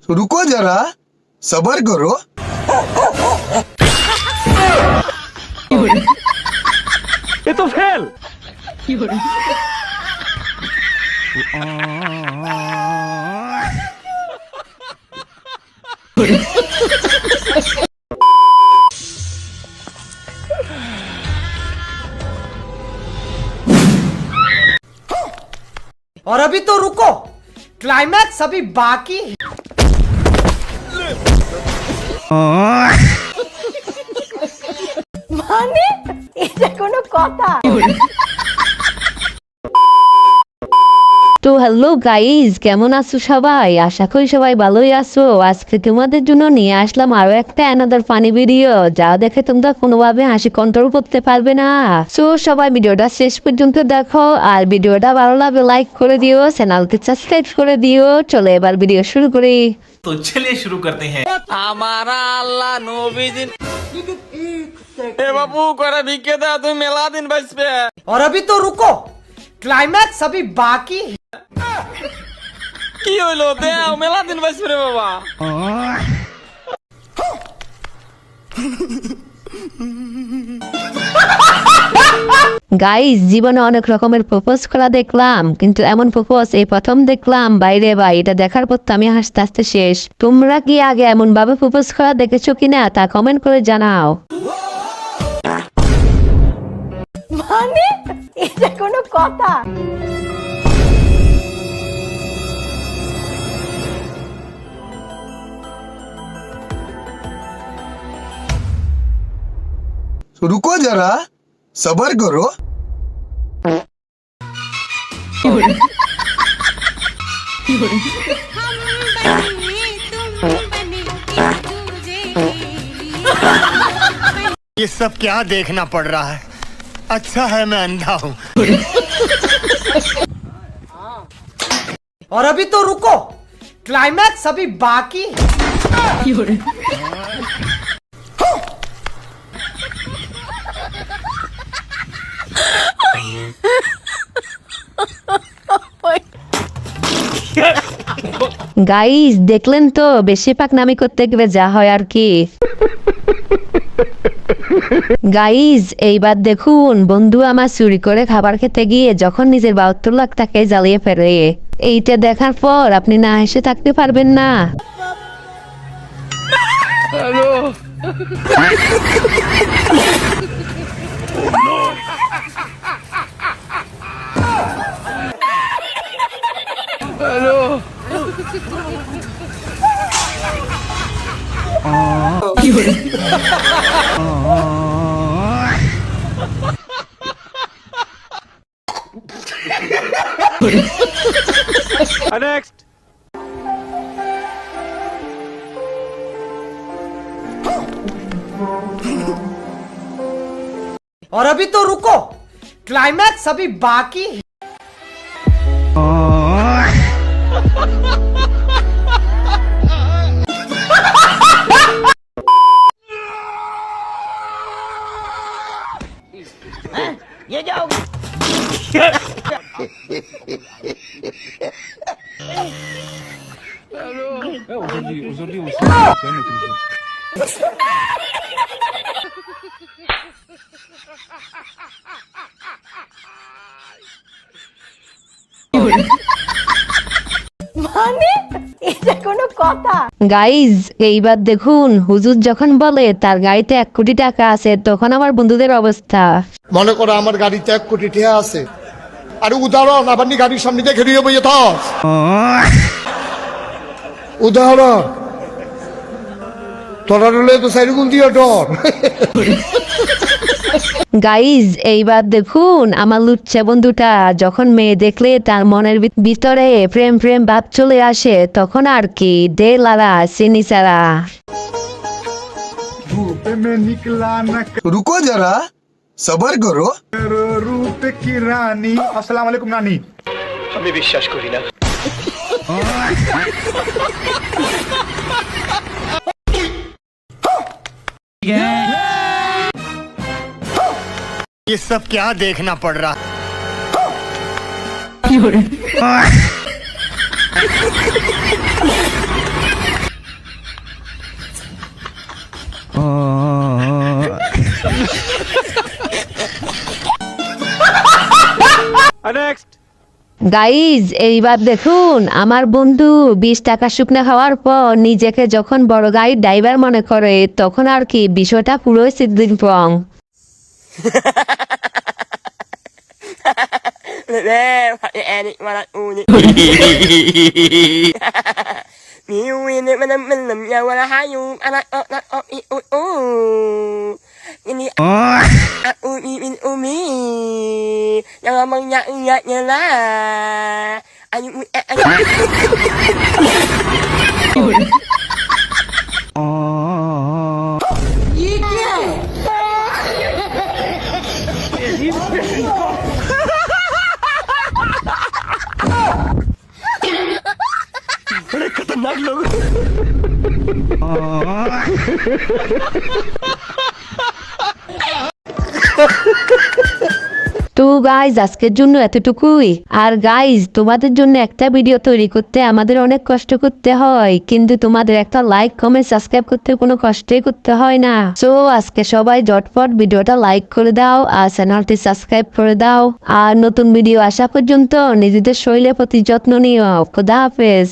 रुको जरा सबर करो। ये तो फेल। और अभी तो रुको, क्लाइमैक्स अभी बाकी है। মানে এটা কোনো কথা? তো হ্যালো গাইজ, কেমন আছো সবাই? আশা করি সবাই ভালোই আছো। আজকে তোমাদের জন্য নিয়ে আসলাম আরো একটা অ্যানাদার ফানি ভিডিও, যা দেখে তোমরা কোনোভাবে হাসি কন্ট্রোল করতে পারবে না। সো সবাই ভিডিওটা শেষ পর্যন্ত দেখো, আর ভিডিওটা ভালো লাগলে লাইক করে দিও, চ্যানেলকে সাবস্ক্রাইব করে দিও। চলো এবার ভিডিও শুরু করি। तो चलिए शुरू करते हैं। हमारा अल्लाह नबी दिन ए बाबू करे भिके दा तू मेला दिन बस पे। और अभी तो रुको, क्लाइमैक्स अभी बाकी है। की হইলো দে মেলা দিন বস রে বাবা। গাইজ, জীবনে অনেক রকমের প্রপোজ করা দেখলাম, কিন্তু এমন প্রপোজ এই প্রথম দেখলাম। বাইরে ভাই, এটা দেখার পর তো আমি হাসতে হাসতে শেষ। তোমরা কি আগে এমন ভাবে প্রপোজ করা দেখেছো কিনা তা কমেন্ট করে জানাও। মানে এটা কোনো কথা? रुको जरा सबर करो। ये सब क्या देखना पड़ रहा है? अच्छा है मैं अंधा हूँ। और अभी तो रुको, क्लाइमैक्स अभी बाकी है। গাইজ, দেখলেন তো বেশি পাকনামি করতে গেলে যা হয় আর কি। গাইজ, এইবার দেখুন, বন্ধু আমার চুরি করে খাবার খেতে গিয়ে যখন নিজের 72 লাখ টাকায় জ্বালিয়ে ফেলে। এইটা দেখার পর আপনি না হেসে থাকতে পারবেন না। नेक्स्ट। और अभी तो रुको, क्लाइमैक्स अभी बाकी है। ये जाओगे মানে এটা কোনো কথা? গাইজ, এইবার দেখুন, হুজুর যখন বলে তার গাড়িতে 1 কোটি টাকা আছে, তখন আমার বন্ধুদের অবস্থা। মনে করো আমার গাড়িতে 1 কোটি টাকা আছে, আর উদাহরণ আবার নি গাড়ির সামনে দেখে নিয়ে বইয়ে থাক। উদাহরণ তোরা রলে তো সাইরুগুন দিয়ে ডর। গাইজ, এইবার দেখুন, আমার লুচ্চা বন্ধুটা যখন মেয়ে দেখলে তার মনের ভিতরে প্রেম প্রেম ভাব চলে আসে, তখন আর কি দে লারা চিনি চারা। रुको जरा सबर करो। रूप की रानी। अस्सलाम वालेकुम नानी। আমি বিশ্বাস করি না। ये सब क्या देखना पड़ रहा है? नेक्स्ट গাইজ এইবার দেখুন আমার বন্ধু 20 টাকা শুকনা খাওয়ার পর নিজেকে যখন বড় গাড়ির ড্রাইভার মনে করে তখন আর কি বিষয়টা পুরোই সিদ্দিক পং बड़े खतरनाक लोग তো গাইজ আজকের জন্য এতটুকুই। আর গাইজ তোমাদের জন্য একটা ভিডিও তৈরি করতে আমাদের অনেক কষ্ট করতে হয়, কিন্তু তোমাদের একটা লাইক কমেন্ট সাবস্ক্রাইব করতে কোনো কষ্টই করতে হয় না। সো আজকে সবাই ঝটপট ভিডিওটা লাইক করে দাও আর চ্যানেলটি সাবস্ক্রাইব করে দাও। আর নতুন ভিডিও আসা পর্যন্ত নিজেদের শরীরের প্রতি যত্ন নিও। খোদা হাফেজ।